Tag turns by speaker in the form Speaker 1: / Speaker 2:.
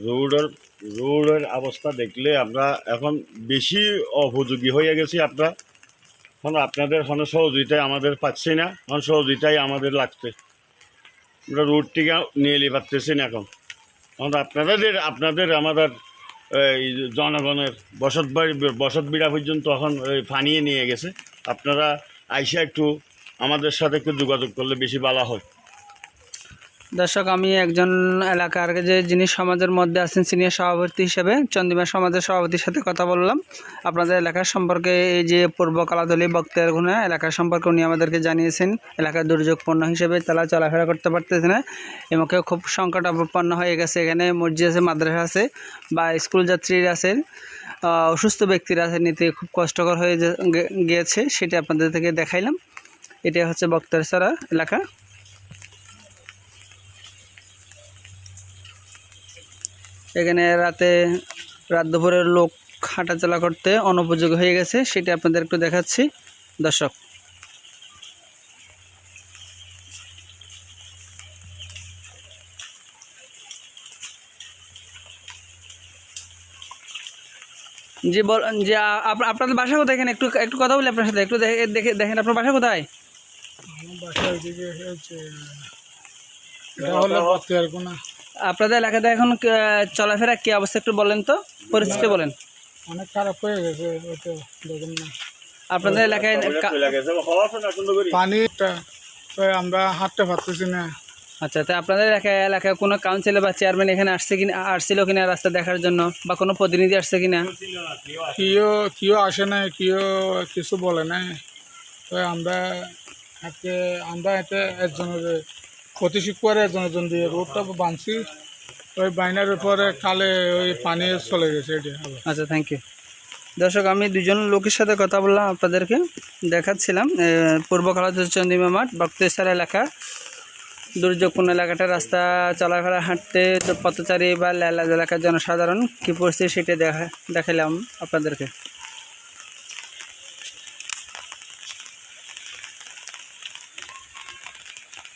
Speaker 1: রোডের রোডের অবস্থা দেখলে আমরা এখন বেশি অপযোগী হয়ে গেছি। এখন আপনাদের কোনো সহযোগিতায় আমাদের পাচ্ছি না, এখন সহযোগিতাই আমাদের লাগছে। আমরা রোডটিকে নিয়ে নিতে পারতেছি না এখন আপনাদের আমাদের এই জনগণের বসত বিড়া পর্যন্ত এখন ফানিয়ে নিয়ে গেছে। আপনারা আইসা একটু আমাদের সাথে একটু যোগাযোগ করলে বেশি ভালো হয়।
Speaker 2: দর্শক, আমি একজন এলাকার যিনি সমাজের মধ্যে আছেন সিনিয়র সভাপতি হিসেবে চন্দিমা সমাজের সভাপতির সাথে কথা বললাম আপনাদের এলাকার সম্পর্কে। এই যে পূর্ব কালাতলী বক্তিয়ারগুনা এলাকার সম্পর্কে উনি আমাদেরকে জানিয়েছেন এলাকার দুর্যোগপূর্ণ হিসেবে তারা চলাফেরা করতে পারতেছে না, এমনকি খুব সংকটাপন্ন হয়ে গেছে। এখানে মসজিদ আছে, মাদ্রাসা আছে বা স্কুল যাত্রীরা আছেন, অসুস্থ ব্যক্তিরা আছে, নিতে খুব কষ্টকর হয়ে গিয়েছে। সেটা আপনাদের থেকে দেখাইলাম। এটা হচ্ছে বক্তিয়ারছড়া এলাকা। এখানে রাত দুপুরের লোক হাঁটাচলা করতে অনুপযোগী হয়ে গেছে, সেটা আপনাদের একটু দেখাচ্ছি দর্শক। জি যে আপনাদের বাসা কোথায়? এখানে একটু একটু কথা বলি আপনার সাথে, একটু দেখেন আপনার বাসা কোথায়? আপনাদের এলাকাতে এখন চলাফেরা কি অবস্থা একটু বলেন তো, পরিস্থিতি বলেন।
Speaker 3: অনেক খারাপ হয়ে গেছে।
Speaker 2: আপনাদের এলাকায়
Speaker 3: পানিটা আমরা হাঁটতে পারতেছি না।
Speaker 2: আচ্ছা, তাই আপনাদের এলাকায় কোনো কাউন্সিলর বা চেয়ারম্যান এখানে আসছিল কিনা রাস্তা দেখার জন্য, বা কোনো প্রতিনিধি আসছে কিনা?
Speaker 3: কেউ আসে না, কেউ কিছু বলে না। তো আমরা এতে একজনের প্রতিশিক করে একজন দিয়ে রোডটা বাঁধছি, ওই বাইনার উপরে কালে ওই পানি চলে গেছে।
Speaker 2: আচ্ছা, থ্যাংক ইউ। দর্শক, আমি দুজন লোকের সাথে কথা বললাম, আপনাদেরকে দেখাচ্ছিলাম পূর্ব কালাতলী চন্দিমা মাঠ বক্তিয়ারছড়া এলাকা দুর্যোগপূর্ণ এলাকাটা। রাস্তা চলাফেরা হাঁটতে পথচারী বা এলাকার জনসাধারণ কী পরিস্থিতি সেটা দেখালাম আপনাদেরকে।